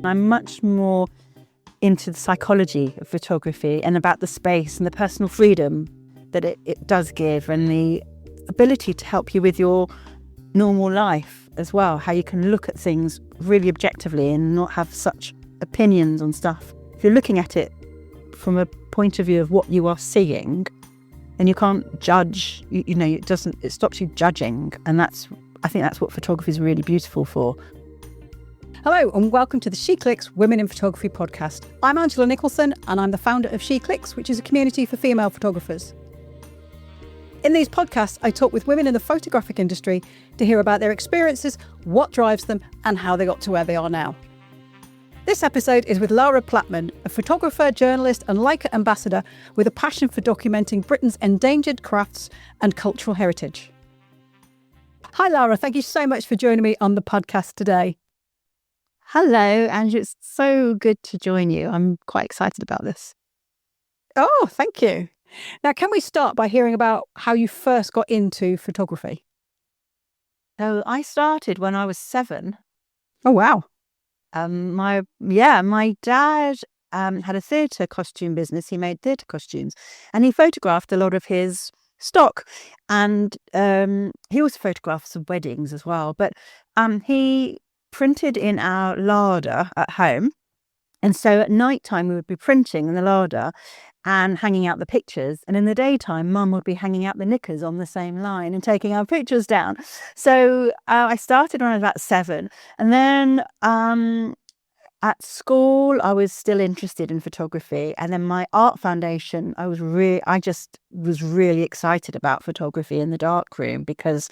I'm much more into the psychology of photography and about the space and the personal freedom that it does give, and the ability to help you with your normal life as well, how you can look at things really objectively and not have such opinions on stuff. If you're looking at it from a point of view of what you are seeing, and you can't judge, it stops you judging, and I think that's what photography is really beautiful for. Hello and welcome to the SheClicks Women in Photography podcast. I'm Angela Nicholson and I'm the founder of SheClicks, which is a community for female photographers. In these podcasts, I talk with women in the photographic industry to hear about their experiences, what drives them, and how they got to where they are now. This episode is with Lara Platman, a photographer, journalist, and Leica Ambassador with a passion for documenting Britain's endangered crafts and cultural heritage. Hi, Lara. Thank you so much for joining me on the podcast today. Hello, Andrew. It's so good to join you. I'm quite excited about this. Oh, thank you. Now, can we start by hearing about how you first got into photography? So I started when I was 7. Oh, wow. My dad had a theatre costume business. He made theatre costumes, and he photographed a lot of his stock. And he also photographed some weddings as well. But he printed in our larder at home, and so at night time we would be printing in the larder and hanging out the pictures, and in the daytime Mum would be hanging out the knickers on the same line and taking our pictures down. So I started when I was about 7, and then at school I was still interested in photography, and then my art foundation I just was really excited about photography in the darkroom, because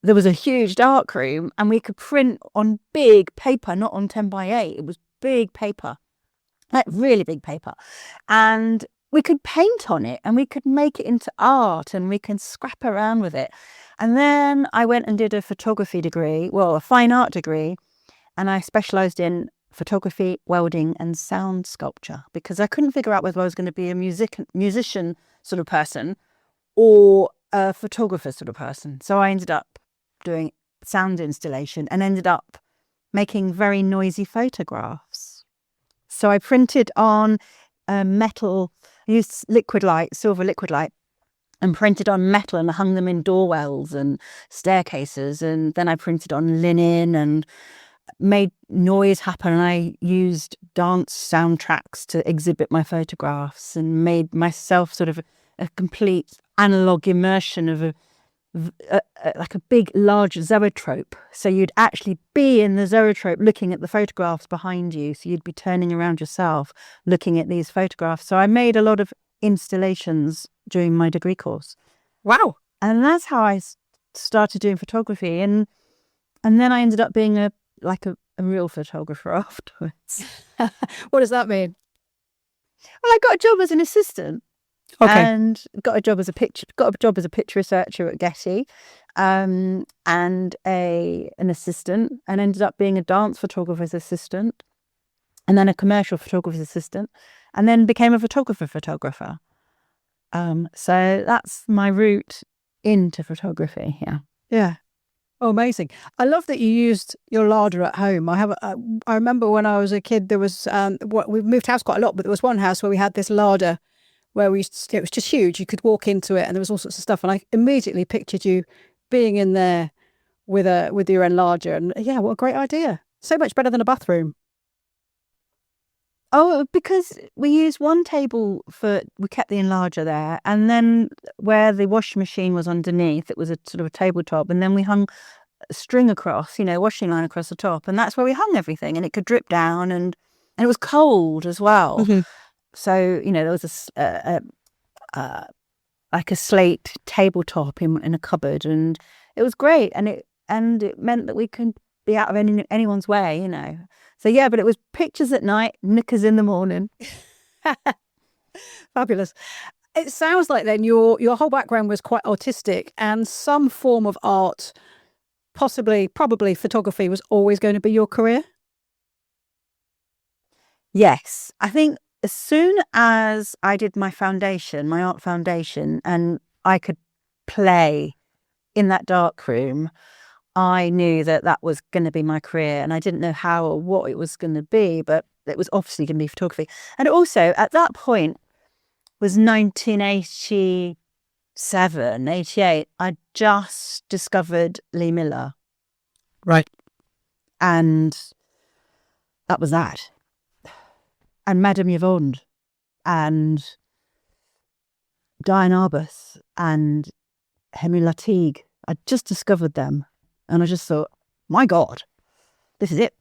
there was a huge darkroom and we could print on big paper, not on 10 by 8. It was big paper, like really big paper. And we could paint on it and we could make it into art and we can scrap around with it. And then I went and did a photography degree, a fine art degree, and I specialised in photography, welding and sound sculpture, because I couldn't figure out whether I was going to be a musician sort of person or a photographer sort of person. So I ended up doing sound installation and ended up making very noisy photographs. So I printed on metal, I used silver liquid light, and printed on metal and hung them in doorwells and staircases. And then I printed on linen and made noise happen. And I used dance soundtracks to exhibit my photographs and made myself sort of a complete analog immersion of like a big, large zoetrope. So you'd actually be in the zoetrope looking at the photographs behind you. So you'd be turning around yourself looking at these photographs. So I made a lot of installations during my degree course. Wow. And that's how I started doing photography. And then I ended up being a real photographer afterwards. What does that mean? Well, I got a job as an assistant. Okay. And got a job as a picture researcher at Getty, and an assistant, and ended up being a dance photographer's assistant, and then a commercial photographer's assistant, and then became a photographer. So that's my route into photography. Yeah. Oh, amazing. I love that you used your larder at home. I remember when I was a kid, there was we've moved house quite a lot, but there was one house where we had this larder where it was just huge. You could walk into it and there was all sorts of stuff. And I immediately pictured you being in there with your enlarger. And yeah, what a great idea. So much better than a bathroom. Oh, because we used one table we kept the enlarger there. And then where the washing machine was underneath, it was a sort of a tabletop. And then we hung a string across, washing line across the top. And that's where we hung everything. And it could drip down, and it was cold as well. Mm-hmm. So, there was like a slate tabletop in a cupboard, and it was great. And it meant that we could be out of anyone's way, So yeah, but it was pictures at night, knickers in the morning. Fabulous. It sounds like then your whole background was quite artistic, and some form of art, probably photography, was always going to be your career. Yes, I think as soon as I did my art foundation, and I could play in that dark room, I knew that that was going to be my career, and I didn't know how or what it was going to be, but it was obviously going to be photography. And also at that point was 1987, 88. I just discovered Lee Miller. Right. And that was that. And Madame Yevonde and Diane Arbus and Henry Latigue. I just discovered them. And I just thought, my God, this is it.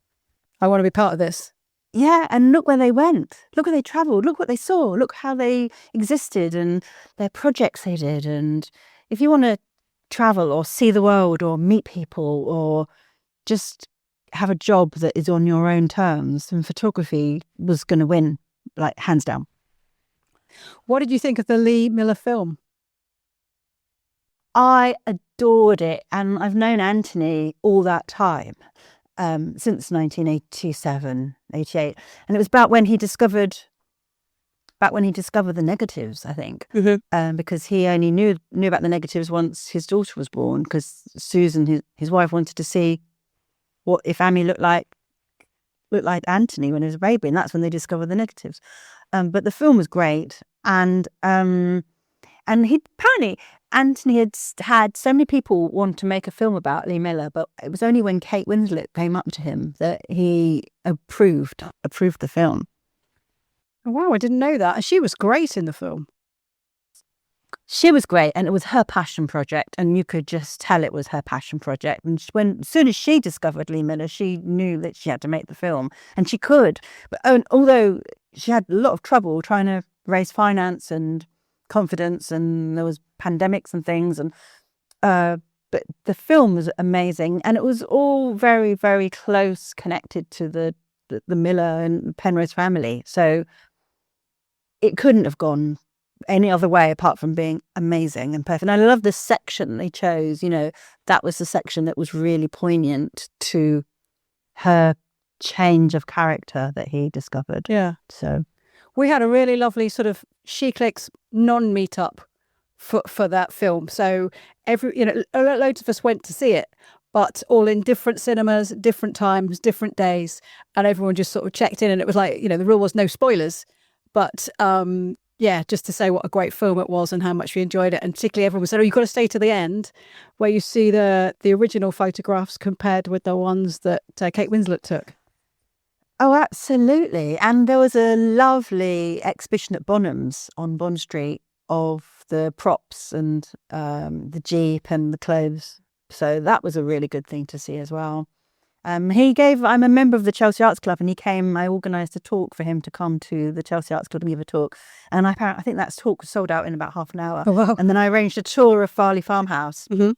I want to be part of this. Yeah, and look where they went. Look where they travelled. Look what they saw. Look how they existed and their projects they did. And if you want to travel or see the world or meet people or just have a job that is on your own terms, then photography was going to win, like hands down. What did you think of the Lee Miller film? I adored it, and I've known Anthony all that time, since 1987, 88. And it was about when he discovered the negatives, I think, because he only knew about the negatives once his daughter was born, because Susan, his wife, wanted to see what if Amy looked like Anthony when he was a baby, and that's when they discovered the negatives. But the film was great, and Anthony had so many people want to make a film about Lee Miller, but it was only when Kate Winslet came up to him that he approved the film. Oh, wow, I didn't know that. And she was great in the film. She was great, and it was her passion project, and you could just tell it was her passion project. And as soon as she discovered Lee Miller, she knew that she had to make the film, and she could. But although she had a lot of trouble trying to raise finance and confidence, and there was pandemics and things, and but the film was amazing, and it was all very, very close connected to the Miller and Penrose family, so it couldn't have gone any other way apart from being amazing and perfect. And I love the section they chose. That was the section that was really poignant to her change of character that he discovered. Yeah. So we had a really lovely sort of SheClicks non-meetup for that film. So loads of us went to see it, but all in different cinemas, different times, different days, and everyone just sort of checked in. And it was like, the rule was no spoilers, but just to say what a great film it was and how much we enjoyed it. And particularly everyone said, you've got to stay to the end where you see the original photographs compared with the ones that Kate Winslet took. Oh, absolutely. And there was a lovely exhibition at Bonham's on Bond Street of the props and the Jeep and the clothes. So that was a really good thing to see as well. I'm a member of the Chelsea Arts Club, and I organised a talk for him to come to the Chelsea Arts Club and give a talk. And I think that talk was sold out in about half an hour. Oh, wow. And then I arranged a tour of Farley Farmhouse. Mm-hmm.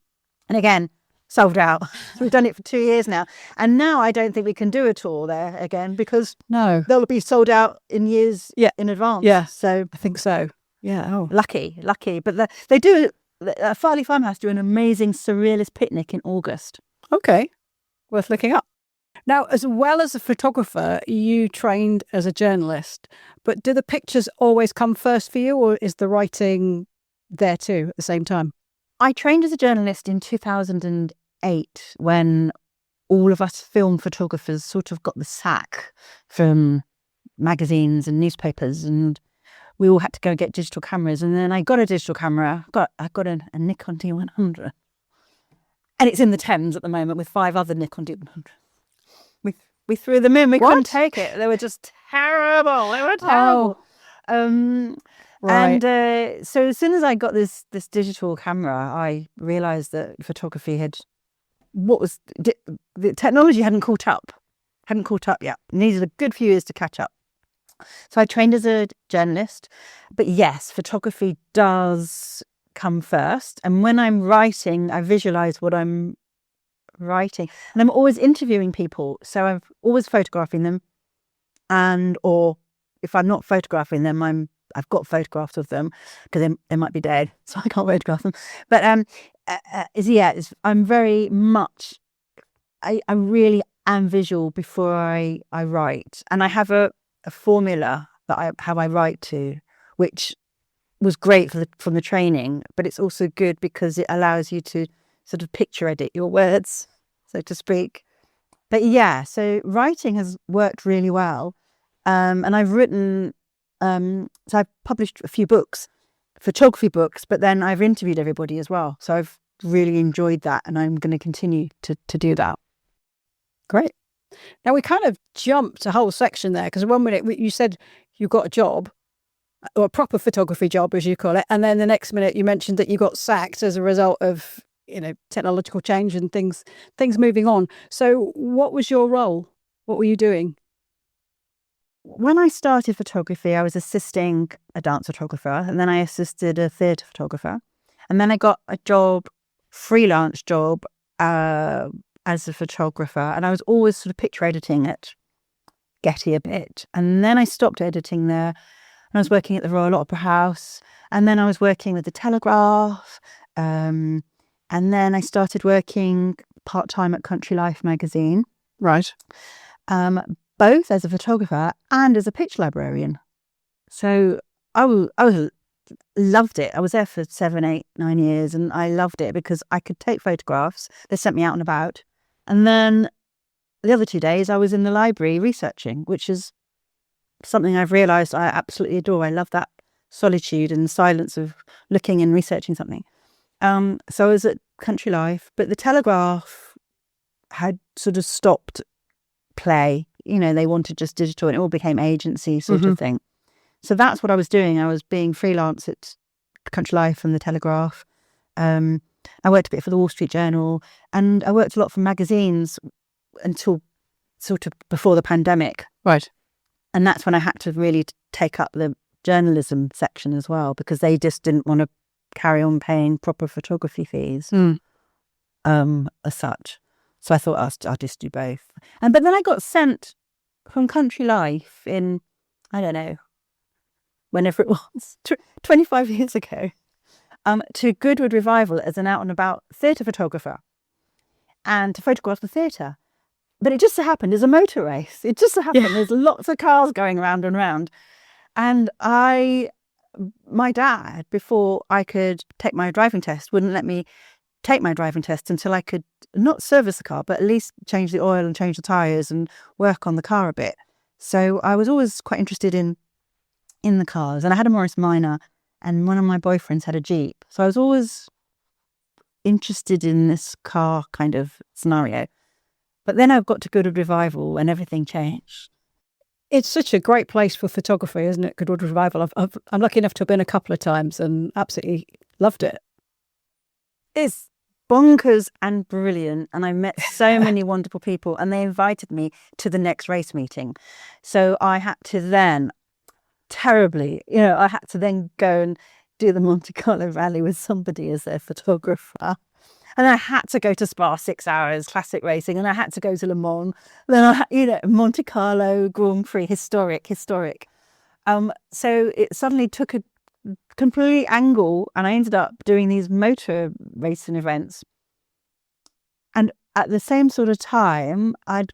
And again, sold out. So we've done it for 2 years now. And now I don't think we can do a tour there again because they'll be sold out in years in advance. Yeah, so I think so. Yeah. Oh, lucky. But they do, Farley Farmhouse do an amazing surrealist picnic in August. Okay. Worth looking up. Now, as well as a photographer, you trained as a journalist, but do the pictures always come first for you, or is the writing there too at the same time? I trained as a journalist in 2008 when all of us film photographers sort of got the sack from magazines and newspapers, and we all had to go get digital cameras. And then I got a digital camera. I got a Nikon D100. And it's in the Thames at the moment with 5 other Nikon D100s. We threw them in. We couldn't take it. They were just terrible. They were terrible. Right. And so as soon as I got this digital camera, I realised that photography the technology hadn't caught up yet. It needed a good few years to catch up. So I trained as a journalist. But yes, photography does come first, and when I'm writing, I visualize what I'm writing, and I'm always interviewing people, so I'm always photographing them, or if I'm not photographing them, I've got photographs of them because they might be dead, so I can't photograph them. But I'm very much I really am visual before I write, and I have a formula that I write to, which was great from the training, but it's also good because it allows you to sort of picture edit your words so to speak. But yeah, so writing has worked really well. And I've written, so I've published a few books, photography books, but then I've interviewed everybody as well. So I've really enjoyed that, and I'm going to continue to do that. Great. Now, we kind of jumped a whole section there, because 1 minute you said you got a job, or a proper photography job, as you call it, and then the next minute you mentioned that you got sacked as a result of, technological change and things moving on. So what was your role? What were you doing? When I started photography, I was assisting a dance photographer, and then I assisted a theatre photographer, and then I got a freelance job as a photographer, and I was always sort of picture editing at Getty a bit, and then I stopped editing there, and I was working at the Royal Opera House, and then I was working with the Telegraph, and then I started working part-time at Country Life magazine. Right. Both as a photographer and as a pitch librarian. So I loved it. I was there for 7, 8, 9 years, and I loved it because I could take photographs. They sent me out and about. And then the other 2 days I was in the library researching, which is something I've realised I absolutely adore. I love that solitude and silence of looking and researching something. So I was at Country Life, but the Telegraph had sort of stopped play. They wanted just digital, and it all became agency sort of thing. So that's what I was doing. I was being freelance at Country Life and the Telegraph. I worked a bit for the Wall Street Journal, and I worked a lot for magazines until sort of before the pandemic. Right. And that's when I had to really take up the journalism section as well, because they just didn't want to carry on paying proper photography fees as such. So I thought I'll just do both. But then I got sent from Country Life in, I don't know, whenever it was, 25 years ago, to Goodwood Revival as an out and about theatre photographer, and to photograph the theatre. But it just so happened there's a motor race. It just so happened there's lots of cars going round and round. And my dad, before I could take my driving test, wouldn't let me take my driving test until I could not service the car, but at least change the oil and change the tyres and work on the car a bit. So I was always quite interested in the cars. And I had a Morris Minor, and one of my boyfriends had a Jeep. So I was always interested in this car kind of scenario. But then I got to Goodwood Revival and everything changed. It's such a great place for photography, isn't it, Goodwood Revival? I'm lucky enough to have been a couple of times and absolutely loved it. It's bonkers and brilliant, and I met so many wonderful people, and they invited me to the next race meeting. So I had to then, I had to then go and do the Monte Carlo Rally with somebody as their photographer. And I had to go to Spa 6 hours, classic racing, and I had to go to Le Mans. Then Monte Carlo Grand Prix, historic. So it suddenly took a complete angle, and I ended up doing these motor racing events. And at the same sort of time, I'd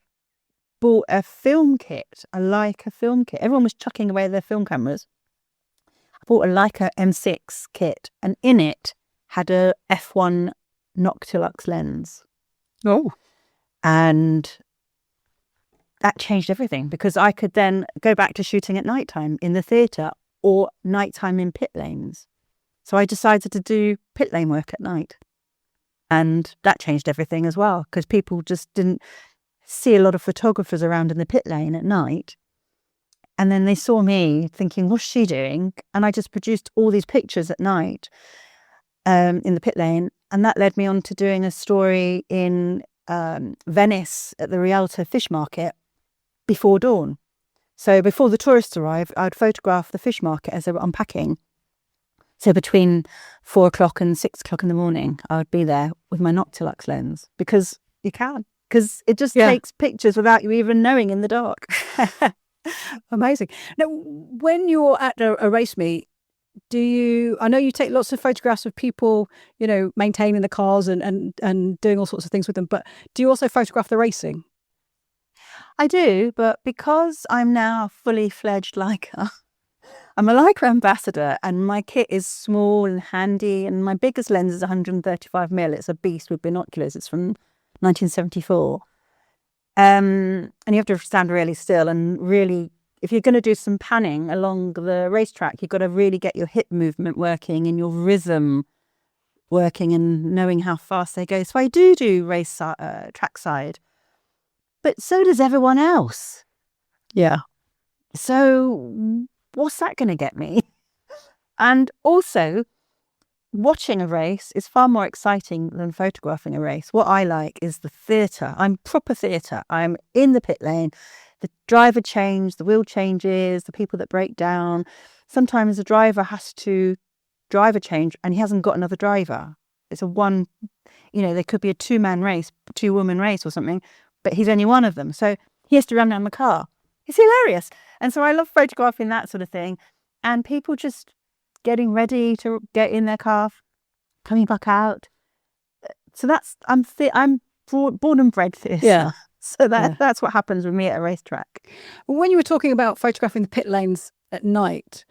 bought a film kit, a Leica film kit. Everyone was chucking away their film cameras. I bought a Leica M6 kit, and in it had a f1 Noctilux lens. Oh. And that changed everything, because I could then go back to shooting at nighttime in the theatre or nighttime in pit lanes. So I decided to do pit lane work at night. And that changed everything as well, because people just didn't see a lot of photographers around in the pit lane at night. And then they saw me thinking, what's she doing? And I just produced all these pictures at night in the pit lane. And that led me on to doing a story in Venice at the Rialto fish market before dawn. So before the tourists arrived, I'd photograph the fish market as they were unpacking. So between 4 o'clock and 6 o'clock in the morning, I would be there with my Noctilux lens, because you can. Because it just takes pictures without you even knowing in the dark. Amazing. Now, when you're at a race meet, I know you take lots of photographs of people, maintaining the cars and doing all sorts of things with them, but do you also photograph the racing? I do, but because I'm now fully fledged Leica, I'm a Leica Ambassador, and my kit is small and handy, and my biggest lens is 135mm. It's a beast with binoculars. It's from 1974. And you have to stand really still and really, if you're going to do some panning along the racetrack, you've got to really get your hip movement working and your rhythm working and knowing how fast they go. So I do race trackside, but so does everyone else. Yeah. So what's that going to get me? And also, watching a race is far more exciting than photographing a race. What I like is the theatre. I'm proper theatre. I'm in the pit lane. The driver changes, the wheel changes, the people that break down. Sometimes the driver has to drive a change and he hasn't got another driver. It's there could be a 2-man race, 2-woman race or something, but he's only one of them. So he has to run down the car. It's hilarious. And so I love photographing that sort of thing. And people just getting ready to get in their car, coming back out. So I'm born and bred theatre. Yeah. So that's what happens with me at a racetrack. When you were talking about photographing the pit lanes at night,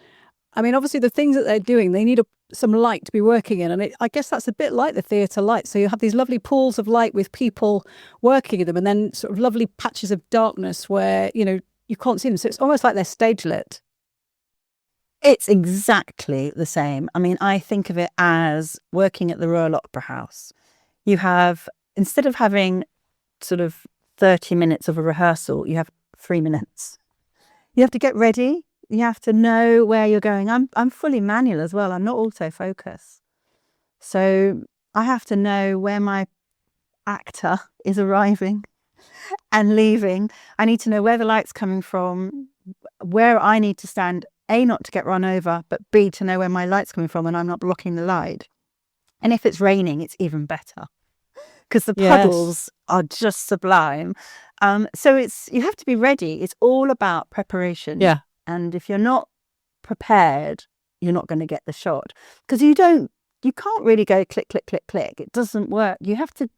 I mean, obviously the things that they're doing, they need some light to be working in. And I guess that's a bit like the theatre light. So you have these lovely pools of light with people working in them and then sort of lovely patches of darkness where, you can't see them. So it's almost like they're stage lit. It's exactly the same. I mean, I think of it as working at the Royal Opera House. You have, instead of having sort of 30 minutes of a rehearsal, you have 3 minutes. You have to get ready. You have to know where you're going. I'm fully manual as well. I'm not autofocus. So I have to know where my actor is arriving and leaving. I need to know where the light's coming from, where I need to stand, A, not to get run over, but B, to know where my light's coming from and I'm not blocking the light. And if it's raining, it's even better because the puddles are just sublime. So you have to be ready. It's all about preparation. Yeah. And if you're not prepared, you're not going to get the shot because you can't really go click, click, click, click. It doesn't work. You have to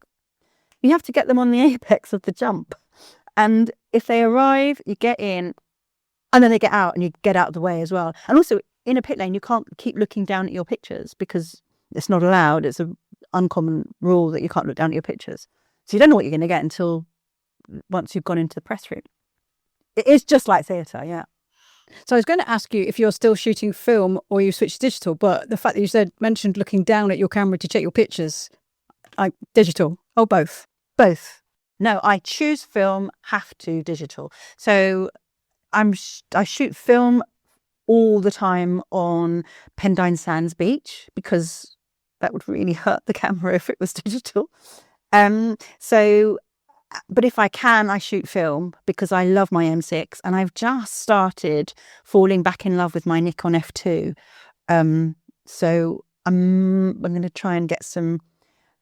get them on the apex of the jump. And if they arrive, you get in and then they get out and you get out of the way as well. And also in a pit lane, you can't keep looking down at your pictures because it's not allowed. It's an uncommon rule that you can't look down at your pictures. So you don't know what you're going to get until once you've gone into the press room. It is just like theatre, yeah. So I was going to ask you if you're still shooting film or you switched digital, but the fact that you mentioned looking down at your camera to check your pictures, digital, both? Both. No, I choose film, have to digital. So I shoot film all the time on Pendine Sands Beach because that would really hurt the camera if it was digital. But if I can, I shoot film because I love my M6 and I've just started falling back in love with my Nikon F2. So I'm going to try and get some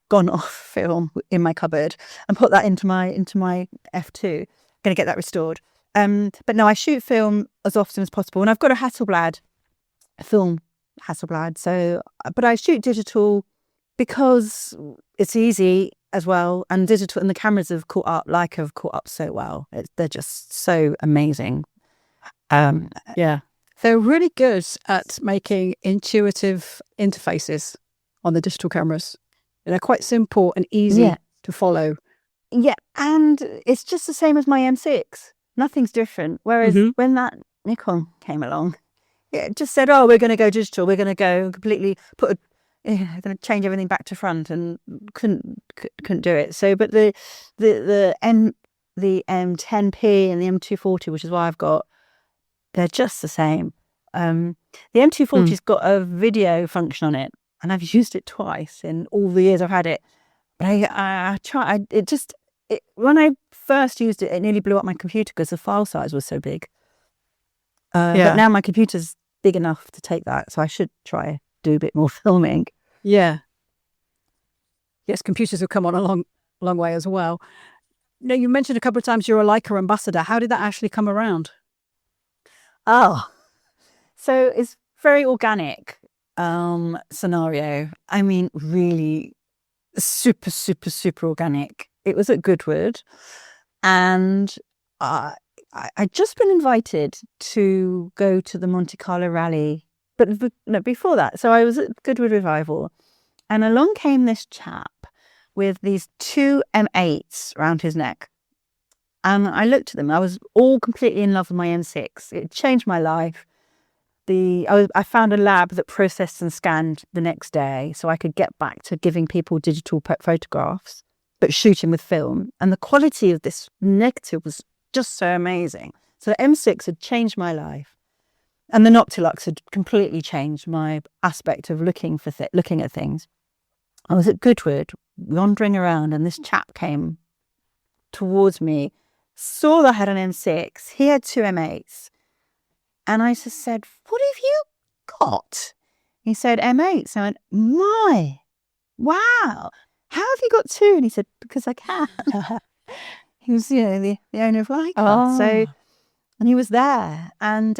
gone off film in my cupboard and put that into my F2. Going to get that restored. But no, I shoot film as often as possible, and I've got a film Hasselblad. So, but I shoot digital because it's easy as well, and digital and the cameras have caught up. Leica have caught up so well. They're just so amazing. Yeah, they're really good at making intuitive interfaces on the digital cameras. They're quite simple and easy to follow. Yeah, and it's just the same as my M6. Nothing's different. Whereas when that Nikon came along, it just said, "Oh, we're going to go digital. We're going to go completely going to change everything back to front," and couldn't do it. So, but the M10P and the M240, which is what I've got, they're just the same. The M240's got a video function on it, and I've used it twice in all the years I've had it. But when I first used it, it nearly blew up my computer because the file size was so big. But now my computer's big enough to take that, so I should try do a bit more filming. Yeah. Yes, computers have come on a long way as well. Now, you mentioned a couple of times you're a Leica ambassador. How did that actually come around? Oh, so it's very organic scenario. I mean, really super, super, super organic. It was at Goodwood, and I'd just been invited to go to the Monte Carlo rally, but no, before that. So I was at Goodwood Revival, and along came this chap with these two M8s around his neck. And I looked at them. I was all completely in love with my M6. It changed my life. I found a lab that processed and scanned the next day, so I could get back to giving people digital photographs, but shooting with film. And the quality of this negative was just so amazing. So the M6 had changed my life. And the Noctilux had completely changed my aspect of looking at things. I was at Goodwood, wandering around, and this chap came towards me, saw that I had an M6. He had two M8s. And I just said, "What have you got?" He said, "M8s." I went, "My, wow. How have you got two?" And he said, "Because I can." He was, the owner of Leica. Oh. So, and he was there. And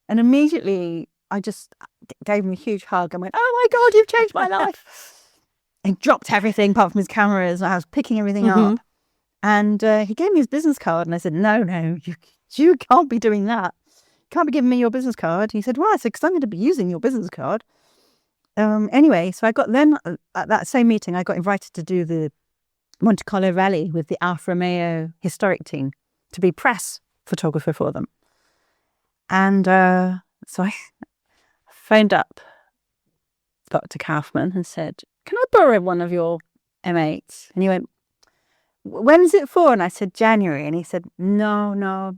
immediately I just gave him a huge hug and went, "Oh my God, you've changed my life." He dropped everything apart from his cameras. I was picking everything up. And he gave me his business card. And I said, no, you can't be doing that. You can't be giving me your business card. He said, "Well," I said, "because I'm going to be using your business card." Anyway, so at that same meeting, I got invited to do the Monte Carlo Rally with the Alfa Romeo historic team to be press photographer for them. And so I phoned up Dr. Kaufman and said, "Can I borrow one of your M8s?" And he went, "When's it for?" And I said, "January." And he said, No,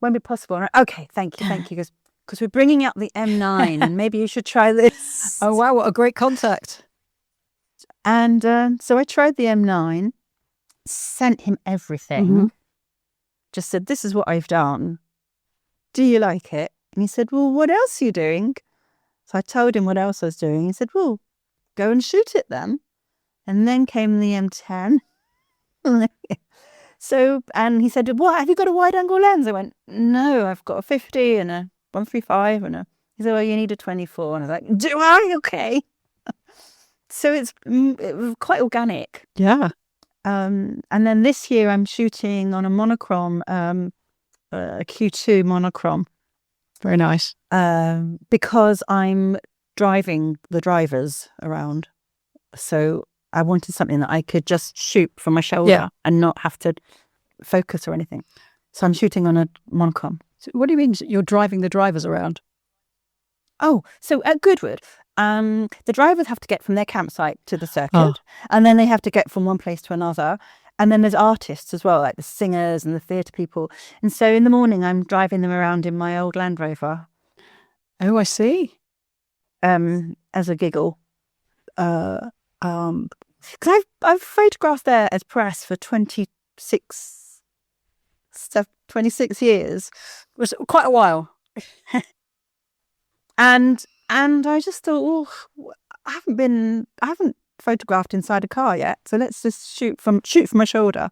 won't be possible." And "Okay, thank you." He goes, "Because we're bringing out the M9 and maybe you should try this." Oh, wow. What a great contact. And so I tried the M9, sent him everything, just said, "This is what I've done. Do you like it?" And he said, "Well, what else are you doing?" So I told him what else I was doing. He said, "Well, go and shoot it then." And then came the M10. So, and he said, "What, have you got a wide angle lens?" I went, "No, I've got a 50 and a 135 and he said, "Well, you need a 24. And I was like, "Do I? Okay." So it was quite organic. Yeah. And then this year I'm shooting on a monochrome, a Q2 monochrome. Very nice. Because I'm driving the drivers around. So I wanted something that I could just shoot from my shoulder and not have to focus or anything. So I'm shooting on a monochrome. So what do you mean you're driving the drivers around? Oh, so at Goodwood, the drivers have to get from their campsite to the circuit, and then they have to get from one place to another. And then there's artists as well, like the singers and the theatre people. And so in the morning, I'm driving them around in my old Land Rover. Oh, I see. As a giggle. Because I've photographed there as press for 26 years. It was quite a while. And I just thought, I haven't photographed inside a car yet, so let's just shoot from my shoulder.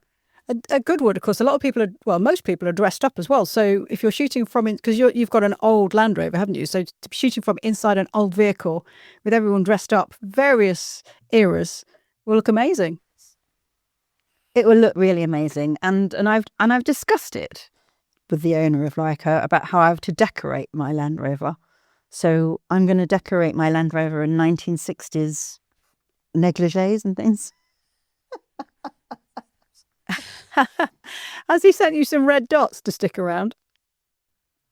At Goodwood, of course, most people are dressed up as well. So if you're shooting from, because you've got an old Land Rover, haven't you? So to be shooting from inside an old vehicle with everyone dressed up, various eras, will look amazing. It will look really amazing, and I've discussed it with the owner of Leica about how I have to decorate my Land Rover. So I'm going to decorate my Land Rover in 1960s negligees and things. Has he sent you some red dots to stick around?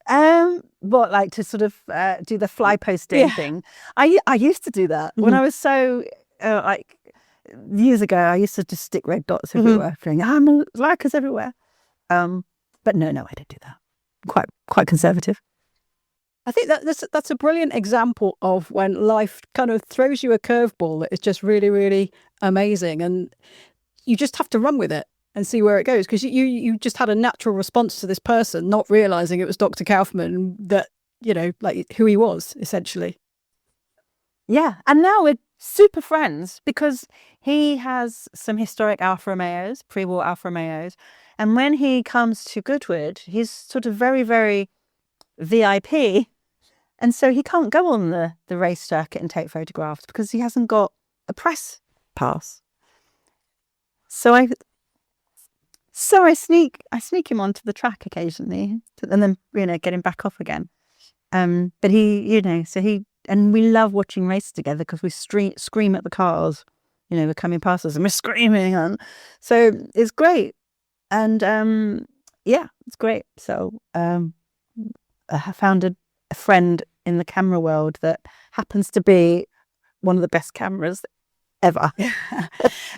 What, like to sort of do the fly posting thing? I used to do that when I was so years ago. I used to just stick red dots everywhere, feeling I'm Leica's everywhere. But no, I don't do that. Quite conservative. I think that's a brilliant example of when life kind of throws you a curveball that is just really, really amazing, and you just have to run with it and see where it goes, because you just had a natural response to this person, not realizing it was Dr. Kaufman, that, like who he was, essentially. Yeah, and now we're super friends because he has some historic Alfa Romeos, pre-war Alfa Romeos, and when he comes to Goodwood, he's sort of very, very VIP. And so he can't go on the race circuit and take photographs because he hasn't got a press pass. So I sneak him onto the track occasionally, and then get him back off again. But he, and we love watching races together because we scream at the cars were coming past us and we're screaming. And so it's great. And it's great. So I found a friend in the camera world that happens to be one of the best cameras ever.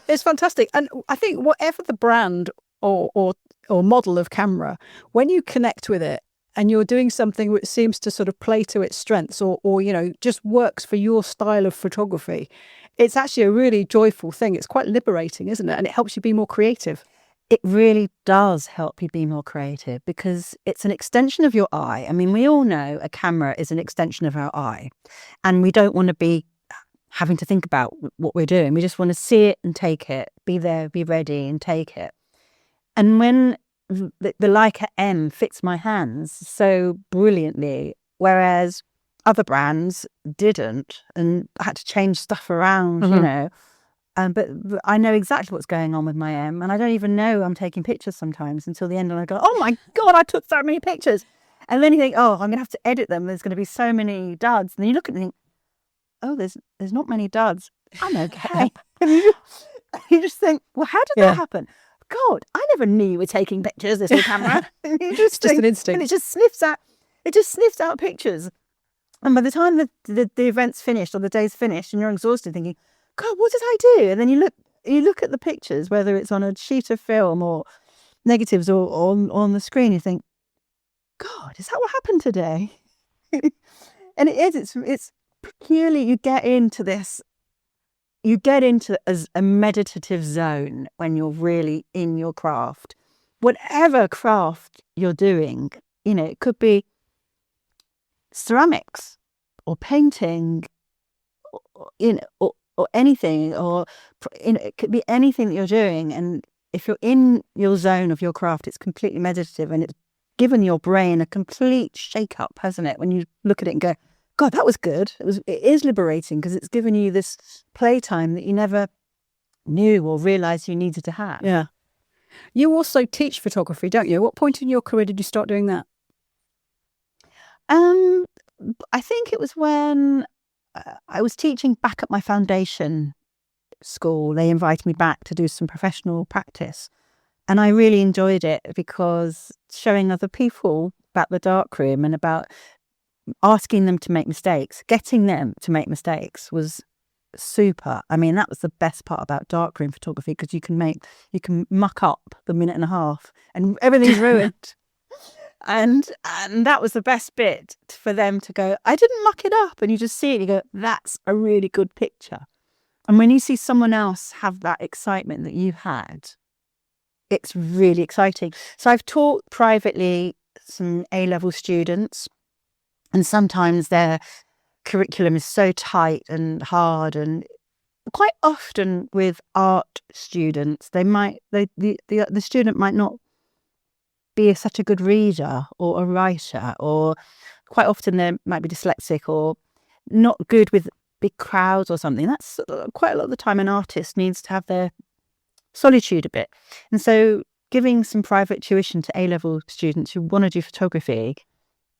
It's fantastic. And I think whatever the brand or model of camera, when you connect with it and you're doing something which seems to sort of play to its strengths or just works for your style of photography, it's actually a really joyful thing. It's quite liberating, isn't it? And it helps you be more creative. It really does help you be more creative because it's an extension of your eye. I mean, we all know a camera is an extension of our eye, and we don't want to be having to think about what we're doing. We just want to see it and take it, be there, be ready and take it. And when the Leica M fits my hands so brilliantly, whereas other brands didn't, and I had to change stuff around, but I know exactly what's going on with my M, and I don't even know I'm taking pictures sometimes until the end, and I go, oh my God, I took so many pictures. And then you think, oh, I'm going to have to edit them. There's going to be so many duds. And then you look at it and think, oh, there's not many duds. I'm okay. And you just think, well, how did that happen? God, I never knew you were taking pictures, this camera. It's just an instinct. And it just sniffs out pictures. And by the time the event's finished or the day's finished and you're exhausted thinking, God, what did I do? And then you look at the pictures, whether it's on a sheet of film or negatives or on the screen, you think, God, is that what happened today? And it is, it's purely, you get into as a meditative zone when you're really in your craft. Whatever craft you're doing, it could be ceramics or painting, or anything, or it could be anything that you're doing. And if you're in your zone of your craft, it's completely meditative, and it's given your brain a complete shake-up, hasn't it? When you look at it and go, God, that was good. It is liberating because it's given you this playtime that you never knew or realised you needed to have. Yeah. You also teach photography, don't you? At what point in your career did you start doing that? I think it was when I was teaching back at my foundation school. They invited me back to do some professional practice. And I really enjoyed it because showing other people about the darkroom and about asking them to make mistakes, getting them to make mistakes was super. I mean, that was the best part about darkroom photography because you can muck up the minute and a half and everything's ruined. And that was the best bit for them to go, I didn't muck it up. And you just see it, you go, that's a really good picture. And when you see someone else have that excitement that you had, it's really exciting. So I've taught privately some A-level students, and sometimes their curriculum is so tight and hard, and quite often with art students, the student might not be such a good reader or a writer, or quite often they might be dyslexic or not good with big crowds or something. That's quite a lot of the time an artist needs to have their solitude a bit. And so giving some private tuition to A-level students who want to do photography,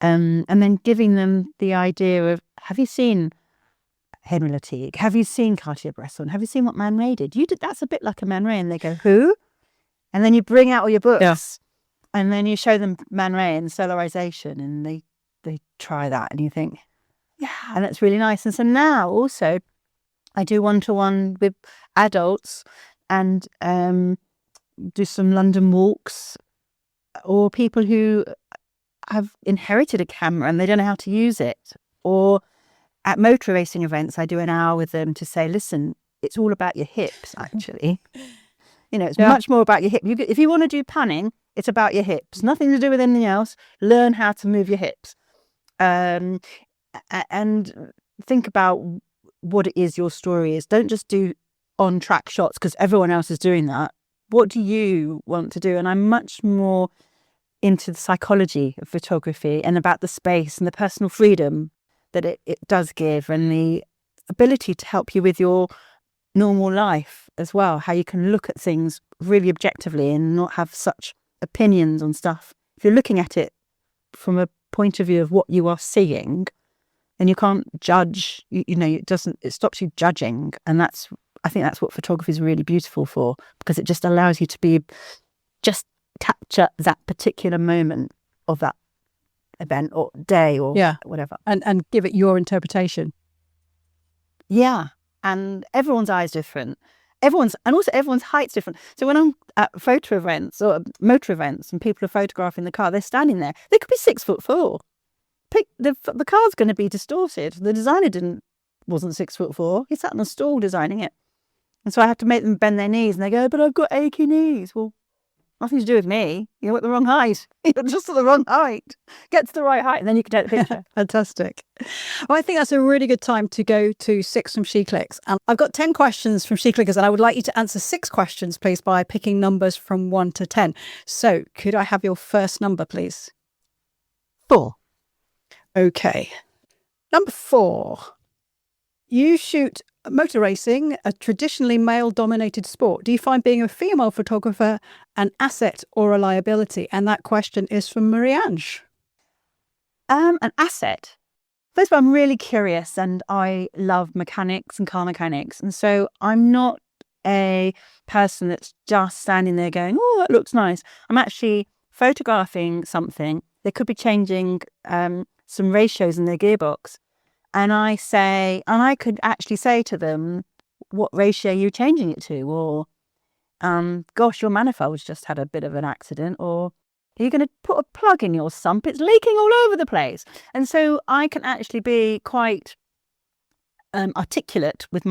and then giving them the idea of, have you seen Henry Latigue? Have you seen Cartier-Bresson? Have you seen what Man Ray did? You did. That's a bit like a Man Ray. And they go, who? And then you bring out all your books, and then you show them Man Ray and solarization, and they try that, and you think, yeah, and that's really nice. And so now also I do one-to-one with adults and do some London walks, or people who have inherited a camera and they don't know how to use it. Or at motor racing events, I do an hour with them to say, listen, it's all about your hips, actually. It's much more about your hip. If you want to do panning, it's about your hips. Nothing to do with anything else. Learn how to move your hips. And think about what it is your story is. Don't just do on-track shots because everyone else is doing that. What do you want to do? And I'm much more into the psychology of photography and about the space and the personal freedom that it does give, and the ability to help you with your normal life as well, how you can look at things really objectively and not have such opinions on stuff. If you're looking at it from a point of view of what you are seeing, then you can't judge, it stops you judging. And that's, I think that's what photography is really beautiful for, because it just allows you to just capture that particular moment of that event or day or whatever. And give it your interpretation. Yeah. And everyone's eye is different. Everyone's height's different. So when I'm at photo events or motor events and people are photographing the car, they're standing there. They could be 6'4". The car's going to be distorted. The designer wasn't 6'4". He sat on a stool designing it. And so I had to make them bend their knees, and they go, but I've got achy knees. Well, nothing to do with me. You're at the wrong height. You're just at the wrong height. Get to the right height, and then you can take the picture. Fantastic. Well, I think that's a really good time to go to 6 from SheClicks. And I've got 10 questions from SheClickers, and I would like you to answer 6 questions, please, by picking numbers from 1 to 10. So could I have your first number, please? 4. Okay. Number 4. You shoot motor racing, a traditionally male-dominated sport. Do you find being a female photographer an asset or a liability? And that question is from Marie-Ange. An asset. First of all, I'm really curious, and I love mechanics and car mechanics. And so I'm not a person that's just standing there going, oh, that looks nice. I'm actually photographing something. They could be changing some ratios in their gearbox. And I could actually say to them, what ratio are you changing it to? Or, gosh, your manifold's just had a bit of an accident. Or, are you going to put a plug in your sump? It's leaking all over the place. And so I can actually be quite articulate with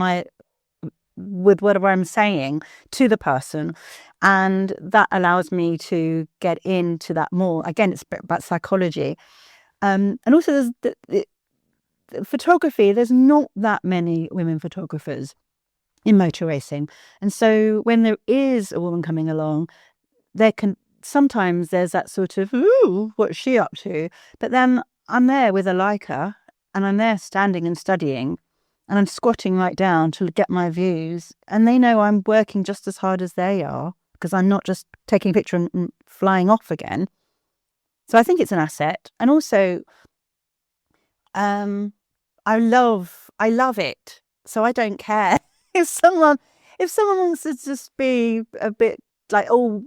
whatever I'm saying to the person. And that allows me to get into that more. Again, it's about psychology. And also there's photography, there's not that many women photographers in motor racing. And so when there is a woman coming along, sometimes there's that sort of, ooh, what's she up to? But then I'm there with a Leica, and I'm there standing and studying, and I'm squatting right down to get my views. And they know I'm working just as hard as they are, because I'm not just taking a picture and flying off again. So I think it's an asset. And also, I love it. So I don't care if someone wants to just be a bit like, oh,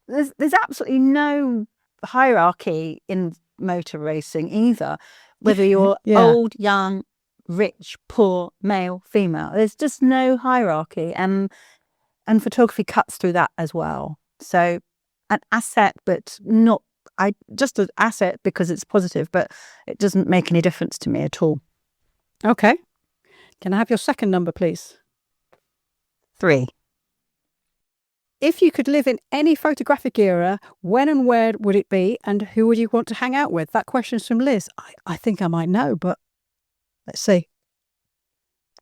there's absolutely no hierarchy in motor racing either, whether you're old, young, rich, poor, male, female. There's just no hierarchy, and photography cuts through that as well. So an asset, but not just an asset because it's positive, but it doesn't make any difference to me at all. Okay. Can I have your second number, please? 3. If you could live in any photographic era, when and where would it be, and who would you want to hang out with? That question's from Liz. I think I might know, but let's see.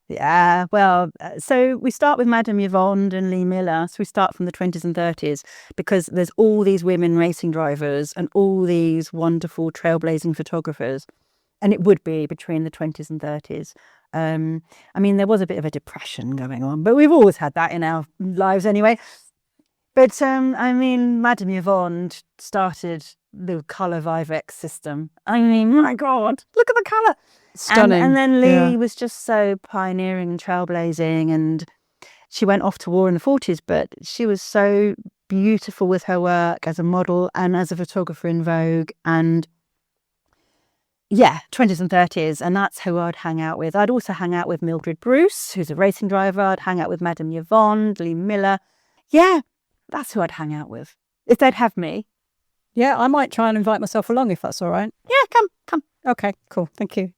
Yeah, well, so we start with Madame Yevonde and Lee Miller. So we start from the 20s and 30s, because there's all these women racing drivers and all these wonderful trailblazing photographers. And it would be between the 20s and 30s. I mean, there was a bit of a depression going on, but we've always had that in our lives anyway. But I mean, Madame Yevonde started the colour Vivex system. I mean, my God, look at the colour. Stunning. And then Lee was just so pioneering and trailblazing, and she went off to war in the 40s, but she was so beautiful with her work as a model and as a photographer in Vogue. And yeah, 20s and 30s, and that's who I'd hang out with. I'd also hang out with Mildred Bruce, who's a racing driver. I'd hang out with Madame Yevonde, Lee Miller. Yeah, that's who I'd hang out with, if they'd have me. Yeah, I might try and invite myself along if that's all right. Yeah, come. Okay, cool. Thank you.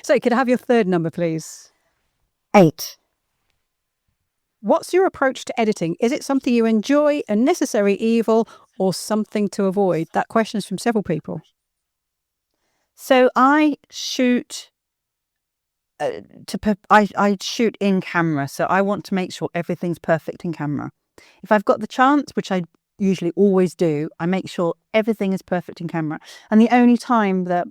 So could I have your third number, please? 8. What's your approach to editing? Is it something you enjoy, a necessary evil, or something to avoid? That question's from several people. So I shoot I shoot in camera. So I want to make sure everything's perfect in camera. If I've got the chance, which I usually always do, I make sure everything is perfect in camera. And the only time that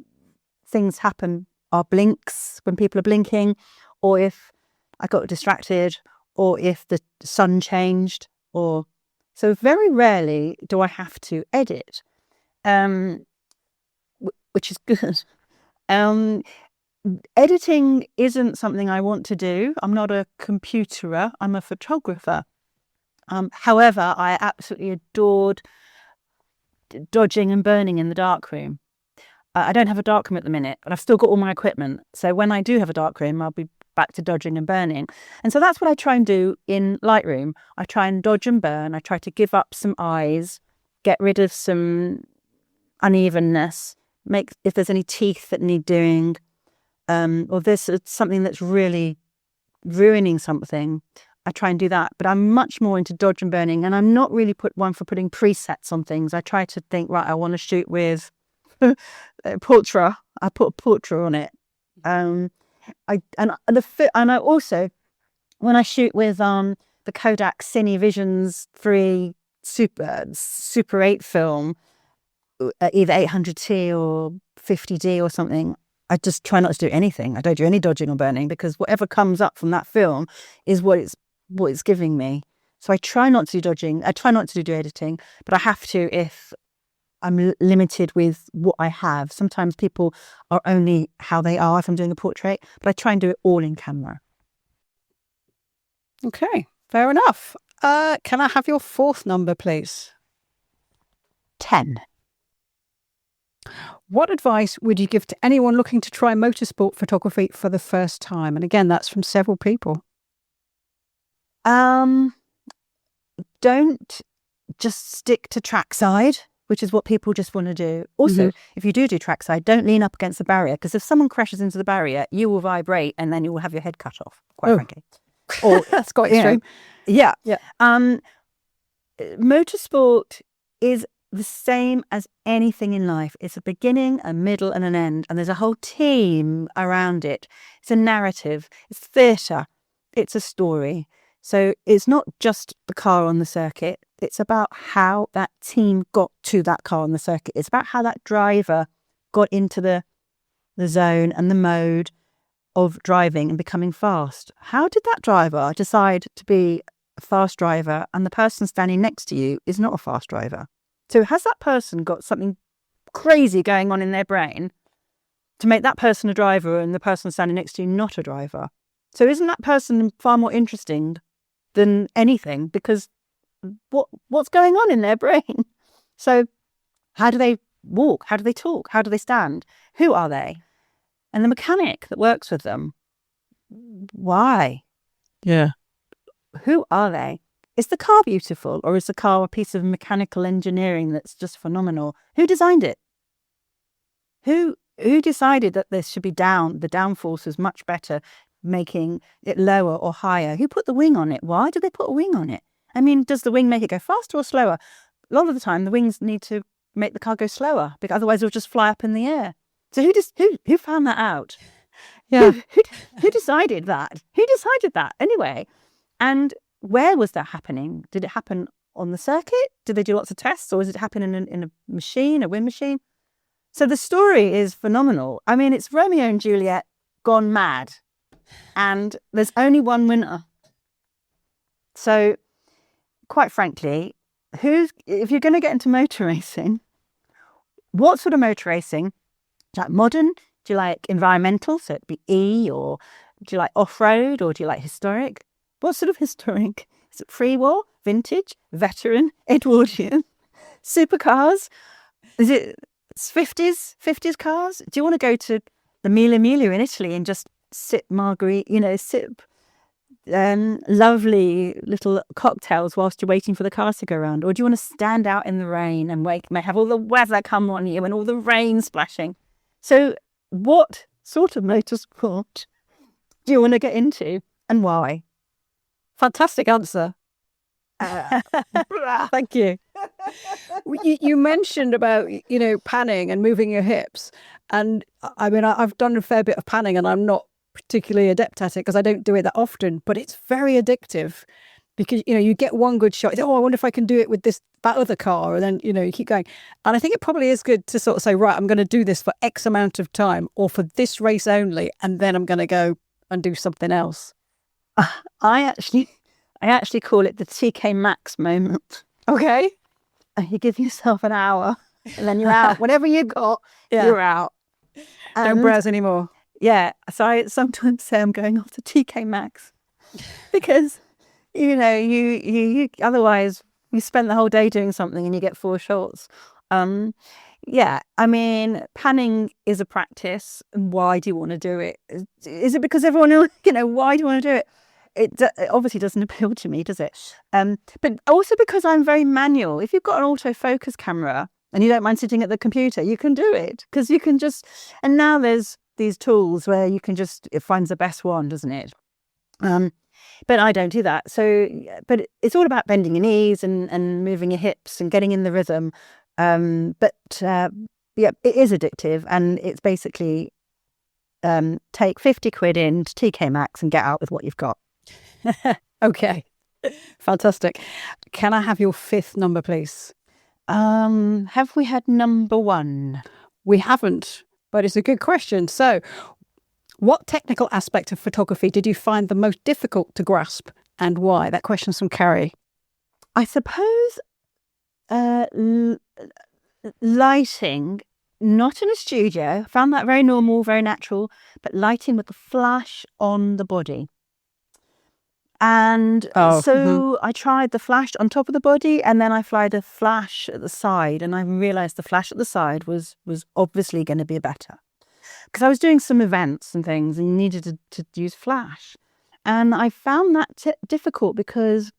things happen are blinks, when people are blinking, or if I got distracted, or if the sun changed, or so very rarely do I have to edit, which is good. editing isn't something I want to do. I'm not a computerer. I'm a photographer. However, I absolutely adored dodging and burning in the darkroom. I don't have a darkroom at the minute, but I've still got all my equipment. So when I do have a darkroom, I'll be back to dodging and burning. And so that's what I try and do in Lightroom. I try and dodge and burn. I try to give up some eyes, get rid of some unevenness, make if there's any teeth that need doing, or there's something that's really ruining something, I try and do that. But I'm much more into dodge and burning, and I'm not really one for putting presets on things. I try to think, right, I want to shoot with portrait. I put a portrait on it. I also, when I shoot with the Kodak Cinevisions 3 Super 8 film, either 800T or 50D or something, I just try not to do anything. I don't do any dodging or burning, because whatever comes up from that film is what it's giving me. So I try not to do dodging. I try not to do editing, but I have to if I'm limited with what I have. Sometimes people are only how they are if I'm doing a portrait, but I try and do it all in camera. Okay, fair enough. Can I have your fourth number, please? 10. What advice would you give to anyone looking to try motorsport photography for the first time? And again, that's from several people. Don't just stick to trackside, which is what people just want to do. Also, if you do trackside, don't lean up against the barrier, because if someone crashes into the barrier, you will vibrate and then you will have your head cut off, quite frankly. Or that's quite extreme. Yeah. Motorsport is the same as anything in life. It's a beginning, a middle, and an end. And there's a whole team around it. It's a narrative. It's theatre. It's a story. So it's not just the car on the circuit. It's about how that team got to that car on the circuit. It's about how that driver got into the zone and the mode of driving and becoming fast. How did that driver decide to be a fast driver and the person standing next to you is not a fast driver? So has that person got something crazy going on in their brain to make that person a driver and the person standing next to you not a driver? So isn't that person far more interesting than anything? Because what's going on in their brain? So how do they walk? How do they talk? How do they stand? Who are they? And the mechanic that works with them, why? Yeah. Who are they? Is the car beautiful, or is the car a piece of mechanical engineering that's just phenomenal? Who designed it? Who decided that this should be down? The downforce is much better, making it lower or higher. Who put the wing on it? Why did they put a wing on it? I mean, does the wing make it go faster or slower? A lot of the time, the wings need to make the car go slower, because otherwise it'll just fly up in the air. So who found that out? Yeah. Who decided that? Who decided that anyway? And where was that happening? Did it happen on the circuit? Did they do lots of tests, or is it happening in a machine, a wind machine? So the story is phenomenal. I mean, it's Romeo and Juliet gone mad, and there's only one winner. So, quite frankly, if you're going to get into motor racing, what sort of motor racing? Do you like modern? Do you like environmental? So it'd be E, or do you like off-road, or do you like historic? What sort of historic? Is it pre-war, vintage, veteran, Edwardian, supercars? Is it 50s cars? Do you want to go to the Mille Miglia in Italy and just sip sip lovely little cocktails whilst you're waiting for the cars to go around? Or do you want to stand out in the rain and may have all the weather come on you and all the rain splashing? So what sort of motorsport do you want to get into, and why? Fantastic answer. Thank you. You mentioned about, panning and moving your hips. And I mean, I've done a fair bit of panning, and I'm not particularly adept at it because I don't do it that often, but it's very addictive, because, you get one good shot. I wonder if I can do it with that other car. And then, you keep going. And I think it probably is good to sort of say, right, I'm going to do this for X amount of time, or for this race only, and then I'm going to go and do something else. I actually call it the TK Maxx moment. Okay. You give yourself an hour and then you're out. Whatever you got, you're out. Don't browse anymore. Yeah, so I sometimes say I'm going after TK Maxx because you otherwise you spend the whole day doing something and you get 4 shots. Yeah, I mean, panning is a practice. Why do you want to do it? Is it because everyone else, why do you want to do it? It obviously doesn't appeal to me, does it? But also because I'm very manual. If you've got an autofocus camera and you don't mind sitting at the computer, you can do it because you can just. And now there's these tools where you can just, it finds the best one, doesn't it? But I don't do that. So, but it's all about bending your knees and moving your hips and getting in the rhythm. Yeah, it is addictive, and it's basically take 50 quid in to TK Maxx and get out with what you've got. Okay, fantastic. Can I have your 5th number, please? Have we had number 1? We haven't, but it's a good question. So, what technical aspect of photography did you find the most difficult to grasp, and why? That question's from Carrie. I suppose lighting, not in a studio. I found that very normal, very natural, but lighting with the flash on the body. And I tried the flash on top of the body, and then I tried a flash at the side, and I realised the flash at the side was obviously going to be better. Because I was doing some events and things and you needed to use flash. And I found that difficult because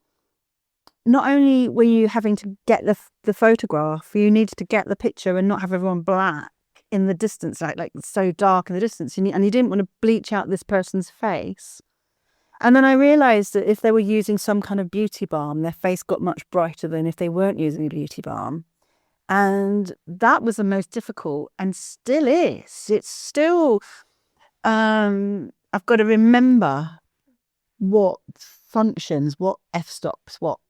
not only were you having to get the photograph, you needed to get the picture and not have everyone black in the distance, like so dark in the distance. And you didn't want to bleach out this person's face. And then I realised that if they were using some kind of beauty balm, their face got much brighter than if they weren't using a beauty balm. And that was the most difficult, and still is. It's still, I've got to remember what functions, what f-stops, what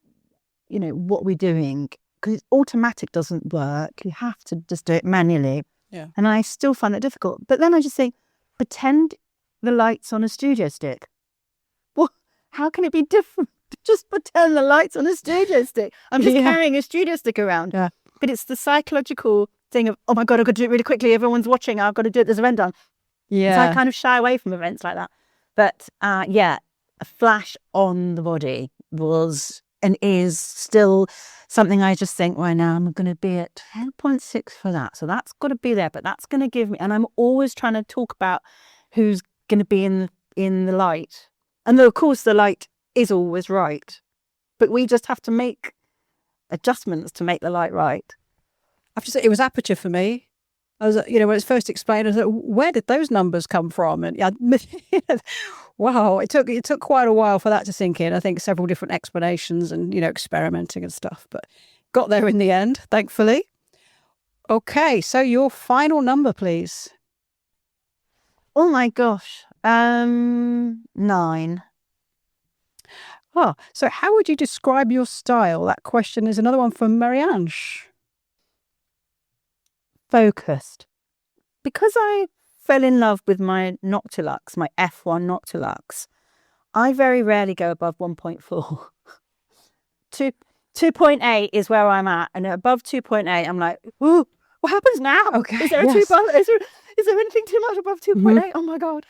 we're doing. Because automatic doesn't work. You have to just do it manually. Yeah. And I still find it difficult. But then I just think, pretend the light's on a studio stick. Well, how can it be different? Just pretend the light's on a studio stick. I'm just carrying a studio stick around. Yeah. But it's the psychological thing of, oh my God, I've got to do it really quickly. Everyone's watching. I've got to do it. There's an event done. Yeah. So I kind of shy away from events like that. But a flash on the body was and is still something I just think, right now I'm going to be at 10.6 for that. So that's got to be there. But that's going to give me, and I'm always trying to talk about who's going to be in the light. And of course, the light is always right. But we just have to make adjustments to make the light right. I have to say, it was aperture for me. I was, when it's first explained, I was like, where did those numbers come from? And wow, it took quite a while for that to sink in. I think several different explanations and, experimenting and stuff, but got there in the end, thankfully. Okay, so your final number, please. Oh my gosh, 9. Oh, so how would you describe your style? That question is another one from Marianne. Focused. Because I fell in love with my Noctilux, my F1 Noctilux, I very rarely go above 1.4. 2.8 is where I'm at, and above 2.8, I'm like, ooh, what happens now? Okay, is there is there anything too much above 2.8? Mm-hmm. Oh my God.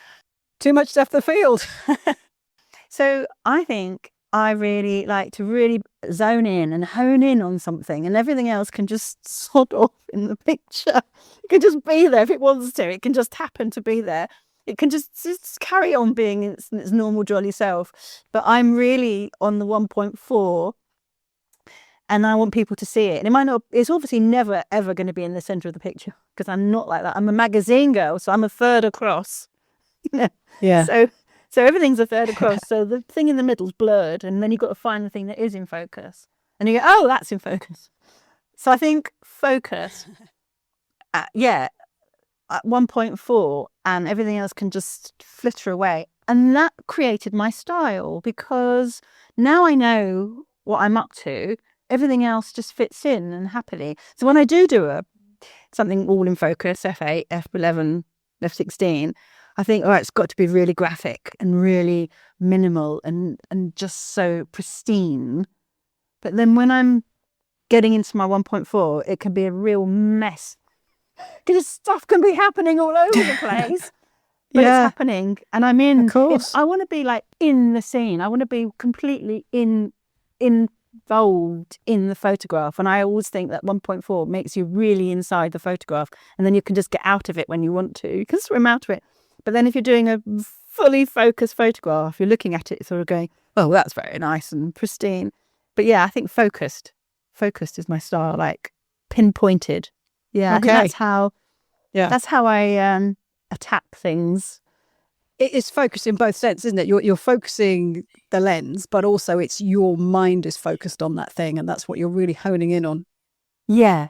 Too much depth of field. So I think I really like to really zone in and hone in on something, and everything else can just sod off in the picture. It can just be there if it wants to. It can just happen to be there. It can just carry on being its normal jolly self. But I'm really on the 1.4, and I want people to see it. And it might not. It's obviously never ever going to be in the centre of the picture because I'm not like that. I'm a magazine girl, so I'm a third across. Yeah. So everything's a third across. So the thing in the middle's blurred, and then you've got to find the thing that is in focus. And you go, oh, that's in focus. So I think focus, at 1.4, and everything else can just flitter away. And that created my style because now I know what I'm up to. Everything else just fits in and happily. So when I do something all in focus, F8, F11, F16, I think, it's got to be really graphic and really minimal and just so pristine. But then when I'm getting into my 1.4, it can be a real mess because stuff can be happening all over the place. but Yeah. it's happening, and I'm in. Of course. I want to be like in the scene. I want to be completely involved in the photograph. And I always think that 1.4 makes you really inside the photograph, and then you can just get out of it when you want to. You can swim out of it. But then if you're doing a fully focused photograph, you're looking at it sort of going, oh, that's very nice and pristine. But yeah, I think focused is my style, like pinpointed. Yeah, Okay. I think that's how I attack things. It is focused in both senses, isn't it? You're focusing the lens, but also it's your mind is focused on that thing, and that's what you're really honing in on. Yeah.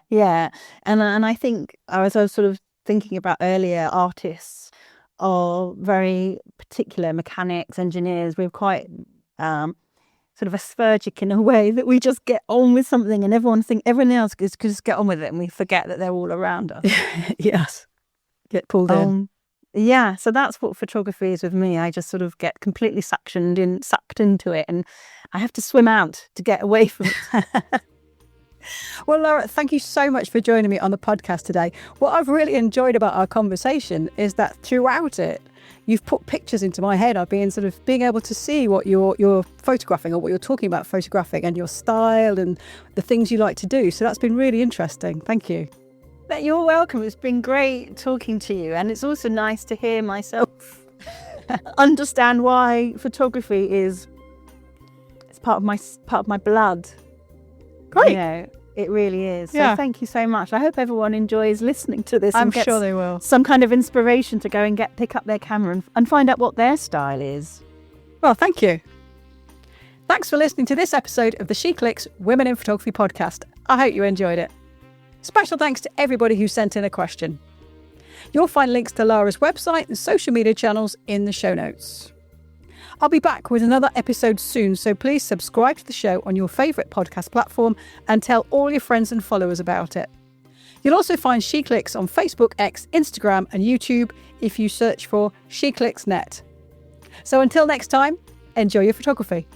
And I think, as I was sort of thinking about earlier, artists are very particular, mechanics, engineers. We're quite sort of asphergic in a way that we just get on with something, and everyone else could just get on with it, and we forget that they're all around us. Yes. Get pulled in. Yeah, so that's what photography is with me. I just sort of get completely sucked into it, and I have to swim out to get away from it. Well, Lara, thank you so much for joining me on the podcast today. What I've really enjoyed about our conversation is that throughout it, you've put pictures into my head. I've been sort of being able to see what you're photographing, or what you're talking about photographing, and your style and the things you like to do. So that's been really interesting. Thank you. You're welcome. It's been great talking to you, and it's also nice to hear myself understand why photography is part of my blood. Great. You know, it really is. Yeah. So thank you so much. I hope everyone enjoys listening to this. I'm and gets sure they will. some kind of inspiration to go and pick up their camera and find out what their style is. Well, thank you. Thanks for listening to this episode of the SheClicks Women in Photography podcast. I hope you enjoyed it. Special thanks to everybody who sent in a question. You'll find links to Lara's website and social media channels in the show notes. I'll be back with another episode soon, so please subscribe to the show on your favourite podcast platform and tell all your friends and followers about it. You'll also find SheClicks on Facebook, X, Instagram and YouTube if you search for SheClicksNet. So until next time, enjoy your photography.